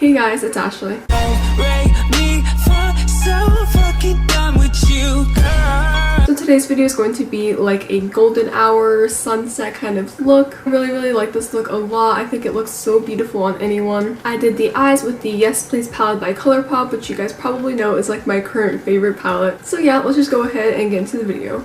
Hey guys, it's Ashley. So today's video is going to be like a golden hour sunset kind of look. I really like this look a lot. I think it looks so beautiful on anyone. I did the eyes with the Yes Please palette by Colourpop, which you guys probably know is like my current favorite palette. So yeah, let's just go ahead and get into the video.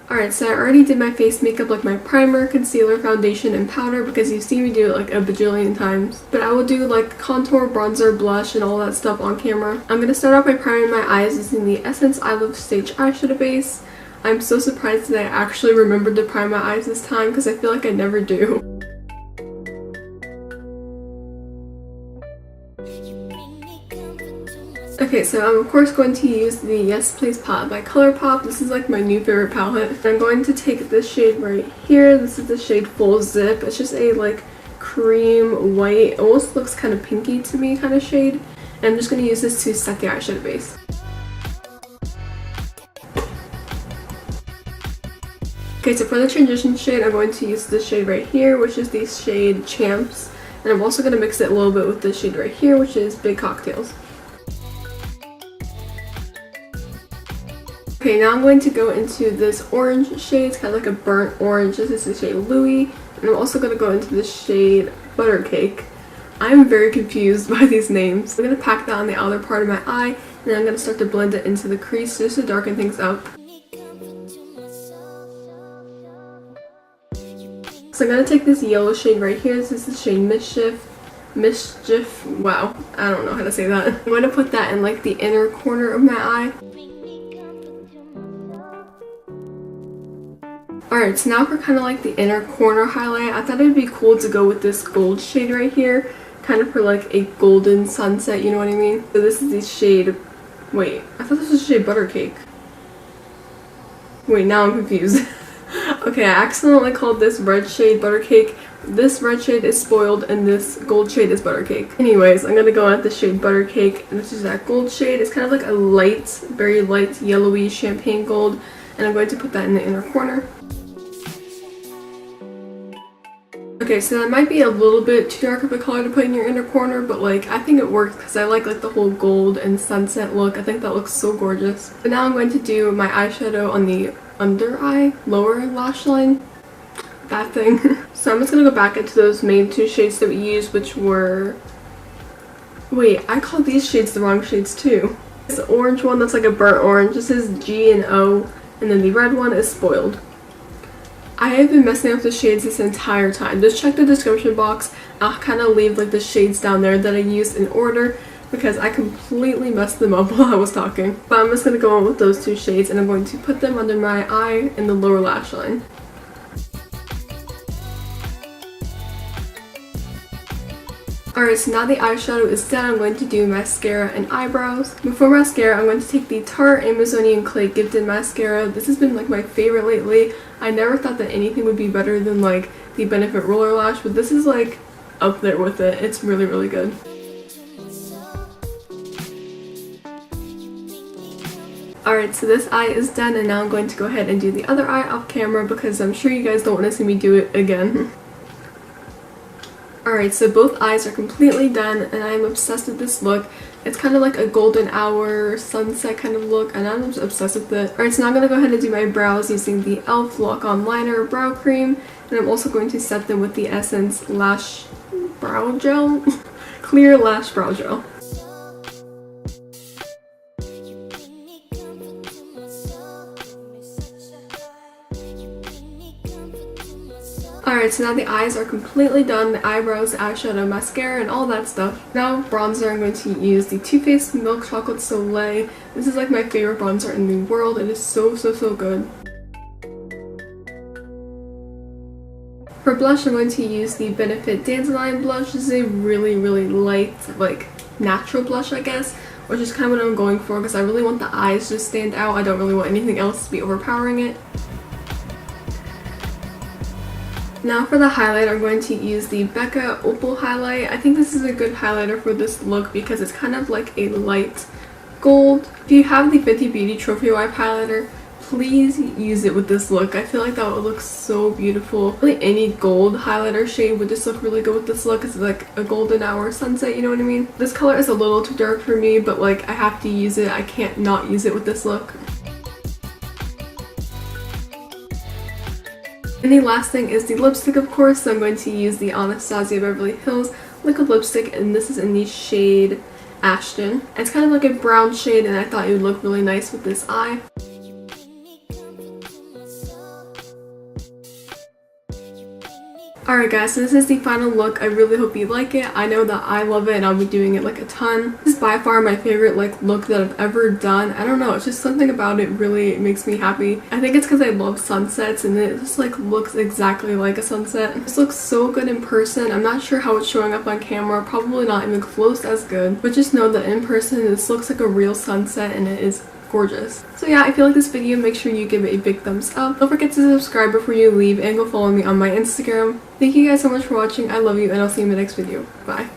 Alright, so I already did my face makeup, like my primer, concealer, foundation, and powder, because you've seen me do it like a bajillion times. But I will do like contour, bronzer, blush, and all that stuff on camera. I'm going to start off by priming my eyes using the Essence E.l.f. Stage Eyeshadow Base. I'm so surprised that I actually remembered to prime my eyes this time, because I feel like I never do. Okay, so I'm of course going to use the Yes Please palette by Colourpop. This is like my new favorite palette. I'm going to take this shade right here. This is the shade Full Zip. It's just a like cream white, almost looks kind of pinky to me kind of shade. And I'm just going to use this to set the eyeshadow base. Okay, so for the transition shade, I'm going to use this shade right here, which is the shade Champs. And I'm also going to mix it a little bit with this shade right here, which is Big Cocktails. Okay, now I'm going to go into this orange shade. It's kind of like a burnt orange. This is the shade Louis. And I'm also going to go into the shade Butter Cake. I'm very confused by these names. I'm going to pack that on the outer part of my eye. And then I'm going to start to blend it into the crease just to darken things up. So I'm going to take this yellow shade right here. This is the shade Mischief. Wow, I don't know how to say that. I'm going to put that in like the inner corner of my eye. Alright, so now for kind of like the inner corner highlight, I thought it would be cool to go with this gold shade right here. Kind of for like a golden sunset, you know what I mean? So this is the shade... Wait, I thought this was the shade Butter Cake. Wait, now I'm confused. Okay, I accidentally called this red shade Butter Cake. This red shade is Spoiled and this gold shade is Butter Cake. Anyways, I'm gonna go at the shade Butter Cake. And this is that gold shade. It's kind of like a light, very light yellowy champagne gold. And I'm going to put that in the inner corner. Okay, so that might be a little bit too dark of a color to put in your inner corner, but like I think it works because I like the whole gold and sunset look. I think that looks so gorgeous. So now I'm going to do my eyeshadow on the under eye, lower lash line, that thing. So I'm just going to go back into those main two shades that we used, which were... Wait, I called these shades the wrong shades too. This orange one that's like a burnt orange, this is G and O, and then the red one is Spoiled. I have been messing up the shades this entire time. Just check the description box. I'll kind of leave like the shades down there that I used in order because I completely messed them up while I was talking. But I'm just going to go on with those two shades and I'm going to put them under my eye in the lower lash line. Alright, so now the eyeshadow is done, I'm going to do mascara and eyebrows. Before mascara, I'm going to take the Tarte Amazonian Clay Gifted Mascara. This has been like my favorite lately. I never thought that anything would be better than like the Benefit Roller Lash, but this is like up there with it. It's really good. Alright, so this eye is done and now I'm going to go ahead and do the other eye off camera because I'm sure you guys don't want to see me do it again. Alright, so both eyes are completely done and I'm obsessed with this look. It's kind of like a golden hour sunset kind of look and I'm just obsessed with it. Alright, so now I'm going to go ahead and do my brows using the E.l.f. Lock On Liner Brow Cream. And I'm also going to set them with the Essence Lash Brow Gel. Clear Lash Brow Gel. Alright, so now the eyes are completely done, the eyebrows, eyeshadow, mascara, and all that stuff. Now bronzer, I'm going to use the Too Faced Milk Chocolate Soleil. This is like my favorite bronzer in the world. It is so good. For blush, I'm going to use the Benefit Dandelion blush. This is a really light, like natural blush, I guess, which is kind of what I'm going for because I really want the eyes to stand out. I don't really want anything else to be overpowering it. Now for the highlight, I'm going to use the BECCA Opal highlight. I think this is a good highlighter for this look because it's kind of like a light gold. If you have the Fenty Beauty Trophy Wipe highlighter, please use it with this look. I feel like that would look so beautiful. Really any gold highlighter shade would just look really good with this look. It's like a golden hour sunset, you know what I mean? This color is a little too dark for me, but like I have to use it. I can't not use it with this look. And the last thing is the lipstick, of course. So I'm going to use the Anastasia Beverly Hills liquid lipstick, and this is in the shade Ashton. It's kind of like a brown shade, and I thought it would look really nice with this eye. Alright guys, so this is the final look. I really hope you like it. I know that I love it and I'll be doing it like a ton. This is by far my favorite like look that I've ever done. I don't know, it's just something about it really makes me happy. I think it's because I love sunsets and it just like looks exactly like a sunset. This looks so good in person. I'm not sure how it's showing up on camera, probably not even close as good, but just know that in person this looks like a real sunset and it is gorgeous. So yeah, if you like this video, make sure you give it a big thumbs up. Don't forget to subscribe before you leave and go follow me on my Instagram. Thank you guys so much for watching. I love you and I'll see you in the next video. Bye.